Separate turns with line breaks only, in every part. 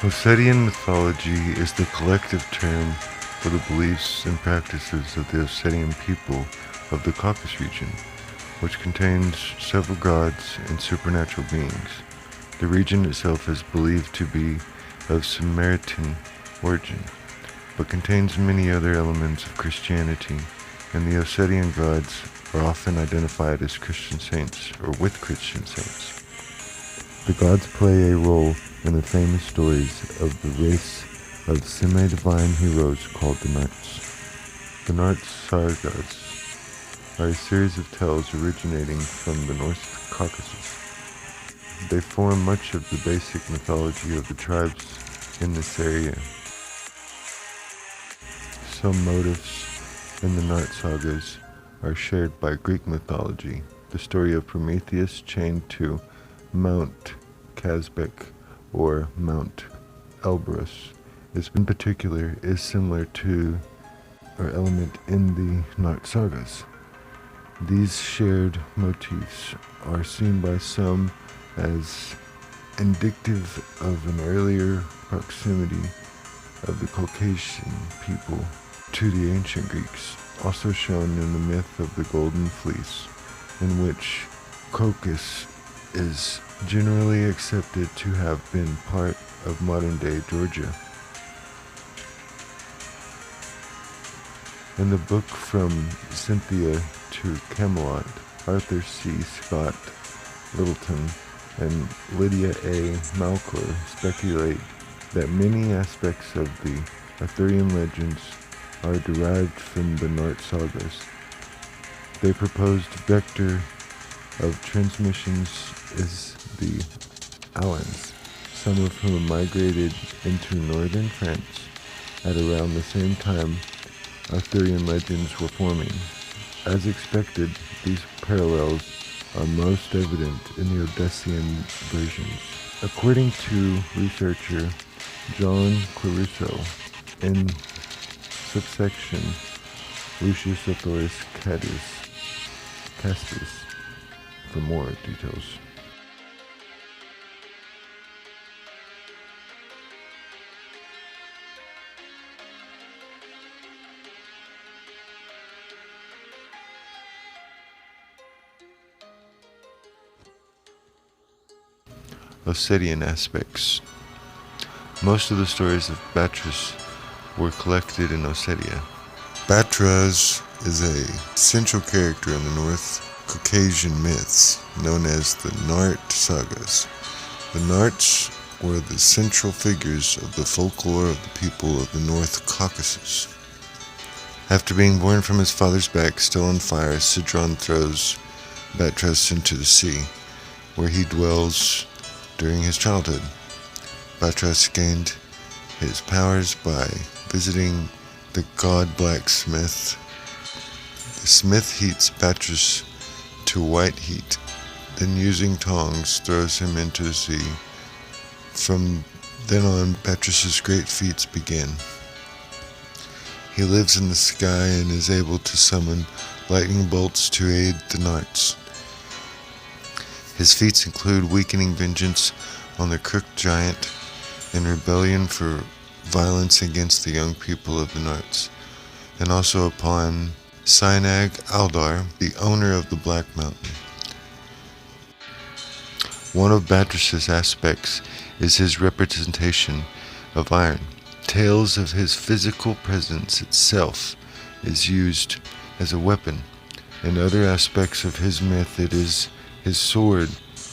Ossetian mythology is the collective term for the beliefs and practices of the Ossetian people of the Caucasus region, which contains several gods and supernatural beings. The region itself is believed to be of Samaritan origin, but contains many other elements of Christianity, and the Ossetian gods are often identified as Christian saints or with Christian saints. The gods play a role in the famous stories of the race of semi-divine heroes called the Narts. The Narts sagas are a series of tales originating from the North Caucasus. They form much of the basic mythology of the tribes in this area. Some motifs in the Nart sagas are shared by Greek mythology. The story of Prometheus chained to Mount Kazbek or Mount Elbrus in particular is similar to or element in the Nart sagas. These shared motifs are seen by some as indicative of an earlier proximity of the Caucasian people to the ancient Greeks, also shown in the myth of the Golden Fleece, in which Caucasus is generally accepted to have been part of modern-day Georgia. In the book From Cynthia to Camelot, Arthur C. Scott Littleton and Lydia A. Malcor speculate that many aspects of the Arthurian legends are derived from the Nart sagas. Their proposed vector of transmissions is the Alans, some of whom migrated into northern France at around the same time Arthurian legends were forming. As expected, these parallels are most evident in the Odyssean versions. According to researcher John Clarusso, in subsection Lucius Othoris Castus, for more details. Ossetian aspects. Most of the stories of Batras were collected in Ossetia. Batras is a central character in the North Caucasian myths known as the Nart sagas. The Narts were the central figures of the folklore of the people of the North Caucasus. After being born from his father's back, still on fire, Sidron throws Batras into the sea, where he dwells during his childhood. Batras gained his powers by visiting the god blacksmith. The smith heats Batras to white heat, then using tongs throws him into the sea. From then on, Batras's great feats begin. He lives in the sky and is able to summon lightning bolts to aid the Narts. His feats include weakening vengeance on the Crook Giant and rebellion for violence against the young people of the Narts, and also upon Sinag Aldar, the owner of the Black Mountain. One of Batras's aspects is his representation of iron. Tales of his physical presence itself is used as a weapon. In other aspects of his myth, it is his sword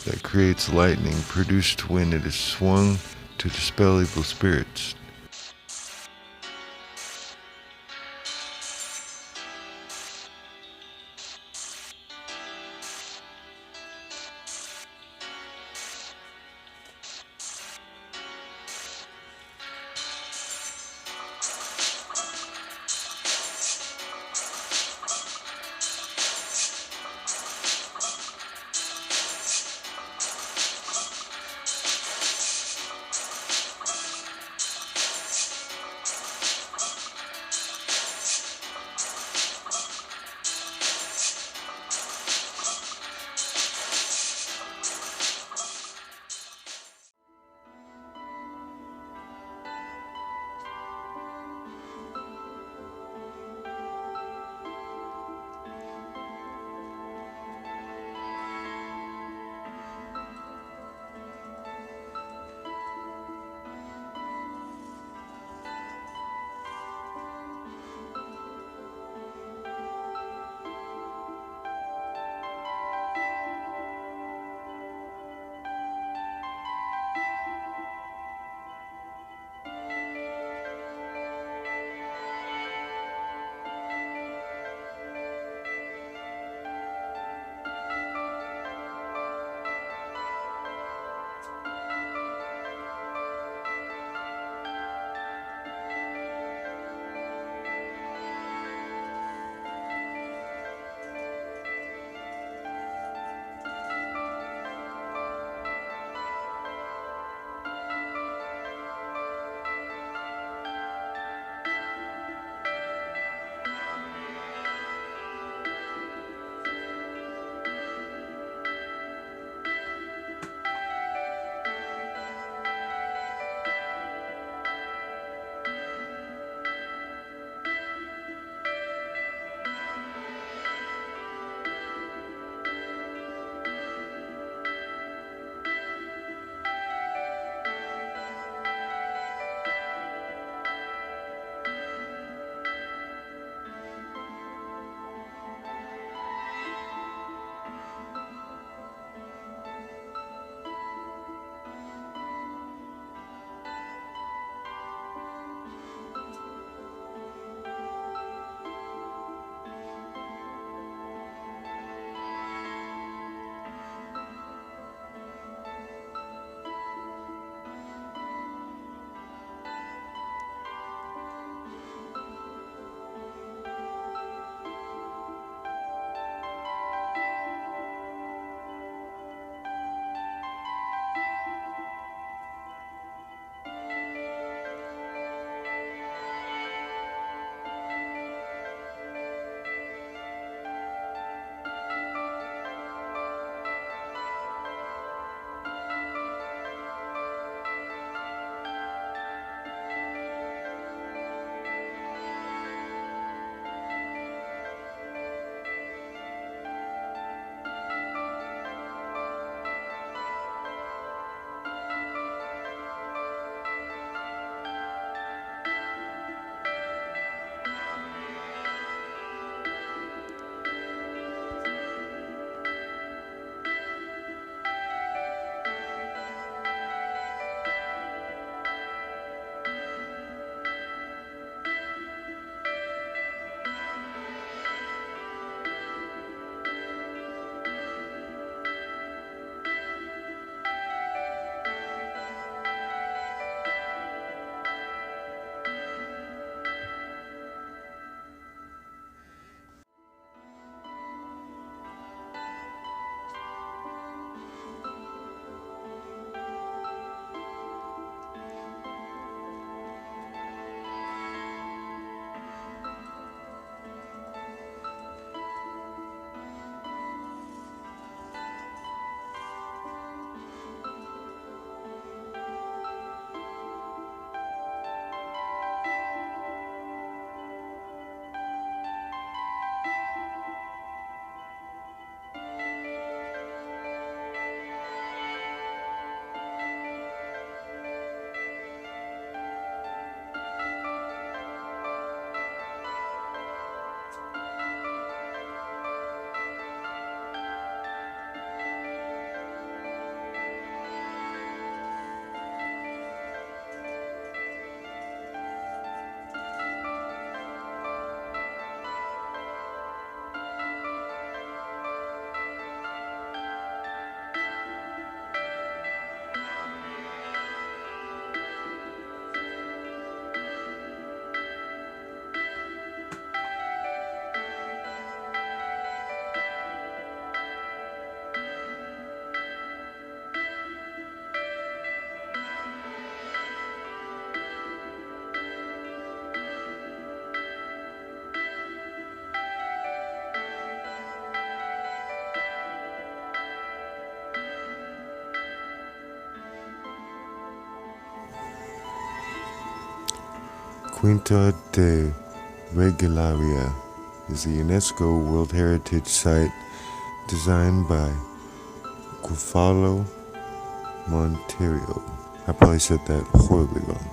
that creates lightning produced when it is swung to dispel evil spirits. Quinta de Regelaria is a UNESCO World Heritage Site designed by Guafalo Monterio. I probably said that horribly wrong.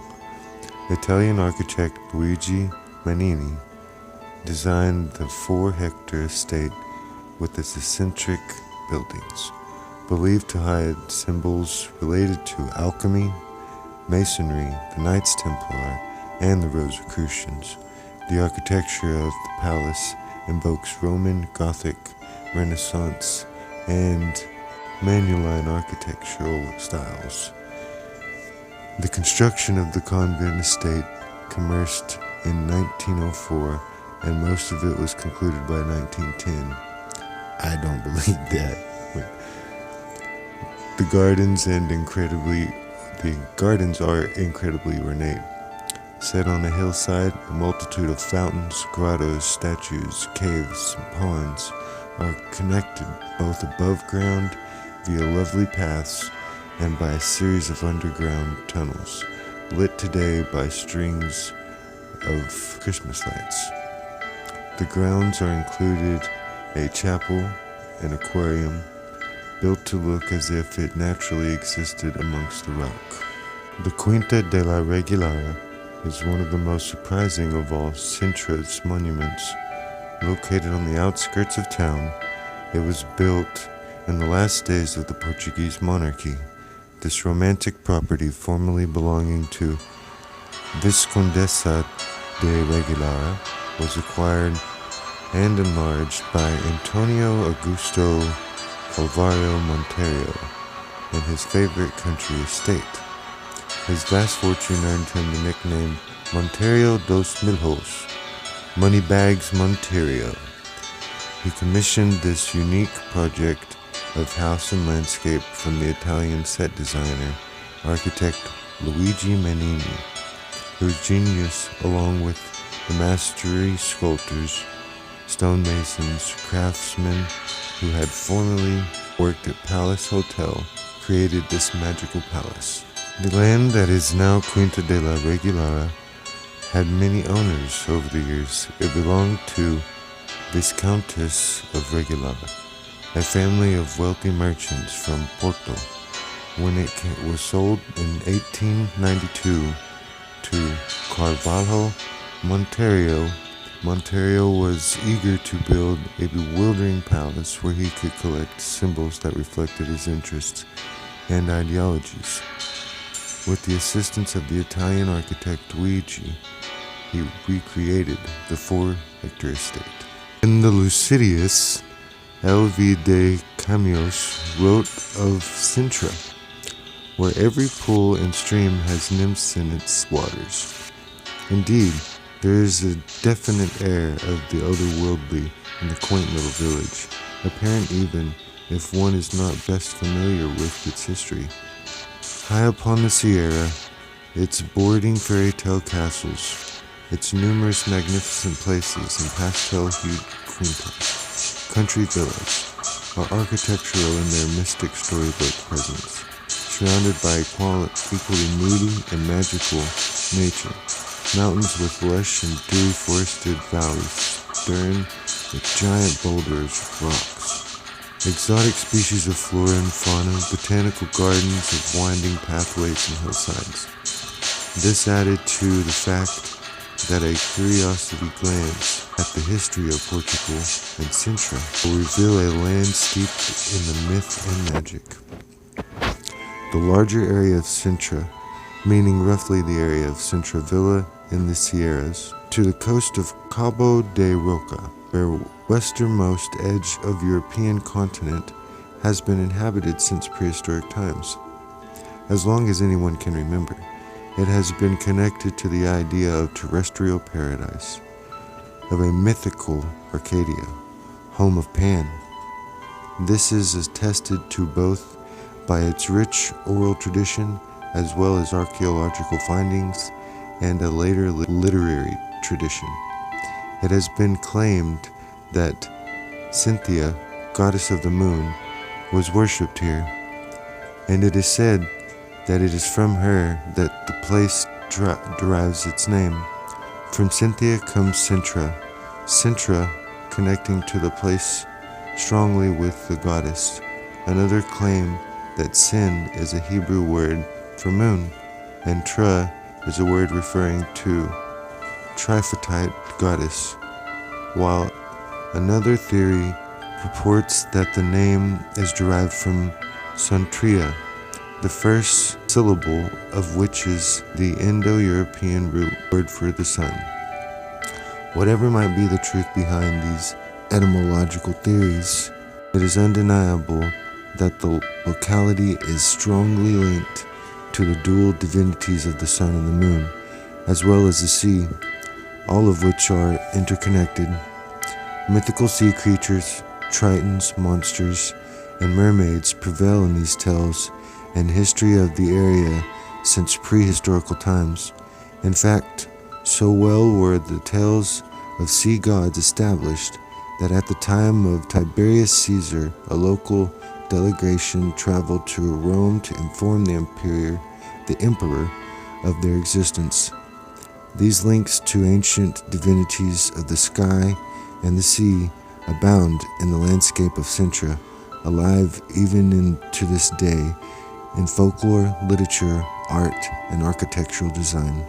Italian architect Luigi Manini designed the 4-hectare estate with its eccentric buildings, believed to hide symbols related to alchemy, masonry, the Knights Templar, and the Rosicrucians. The architecture of the palace invokes Roman, Gothic, Renaissance, and Manueline architectural styles. The construction of the convent estate commenced in 1904, and most of it was concluded by 1910. I don't believe that. The gardens are incredibly ornate. Set on a hillside, a multitude of fountains, grottos, statues, caves, and ponds are connected both above ground via lovely paths and by a series of underground tunnels, lit today by strings of Christmas lights. The grounds are included a chapel, an aquarium, built to look as if it naturally existed amongst the rock. The Quinta de Regelaria is one of the most surprising of all Sintra's monuments. Located on the outskirts of town, it was built in the last days of the Portuguese monarchy. This romantic property, formerly belonging to Viscondessa de Regelaria, was acquired and enlarged by Antonio Augusto Calvario Monteiro in his favorite country estate. His vast fortune earned him the nickname Monteiro dos Milhos, Moneybags Monteiro. He commissioned this unique project of house and landscape from the Italian set designer, architect Luigi Manini, whose genius, along with the mastery sculptors, stonemasons, craftsmen who had formerly worked at Palace Hotel, created this magical palace. The land that is now Quinta de Regelaria had many owners over the years. It belonged to Viscountess of Regelaria, a family of wealthy merchants from Porto. When it was sold in 1892 to Carvalho Monteiro, Monteiro was eager to build a bewildering palace where he could collect symbols that reflected his interests and ideologies. With the assistance of the Italian architect Luigi, he recreated the 4-hectare estate. In the Lucidius, L.V. de Camus wrote of Sintra, where every pool and stream has nymphs in its waters. Indeed, there is a definite air of the otherworldly in the quaint little village, apparent even if one is not best familiar with its history. High upon the Sierra, its boarding fairy tale castles, its numerous magnificent places and pastel-hued country villas are architectural in their mystic storybook presence, surrounded by equally moody and magical nature. Mountains with lush and dewy forested valleys stern with giant boulders of rocks. Exotic species of flora and fauna, botanical gardens of winding pathways and hillsides. This added to the fact that a curiosity glance at the history of Portugal and Sintra will reveal a land steeped in the myth and magic. The larger area of Sintra, meaning roughly the area of Sintra Villa in the Sierras, to the coast of Cabo de Roca, where westernmost edge of European continent, has been inhabited since prehistoric times. As long as anyone can remember, it has been connected to the idea of terrestrial paradise, of a mythical Arcadia, home of Pan. This is attested to both by its rich oral tradition as well as archaeological findings and a later literary tradition. It has been claimed that Cynthia, goddess of the moon, was worshipped here, and it is said that it is from her that the place derives its name. From Cynthia comes Sintra, Sintra connecting to the place strongly with the goddess. Another claim that Sin is a Hebrew word for moon, and Tra is a word referring to tripartite goddess, while another theory purports that the name is derived from Sontria, the first syllable of which is the Indo-European root word for the sun. Whatever might be the truth behind these etymological theories, it is undeniable that the locality is strongly linked to the dual divinities of the sun and the moon, as well as the sea, all of which are interconnected. Mythical sea creatures, tritons, monsters, and mermaids prevail in these tales and history of the area since prehistorical times. In fact, so well were the tales of sea gods established that at the time of Tiberius Caesar, a local delegation traveled to Rome to inform the emperor of their existence. These links to ancient divinities of the sky and the sea abound in the landscape of Sintra, alive even to this day in folklore, literature, art, and architectural design.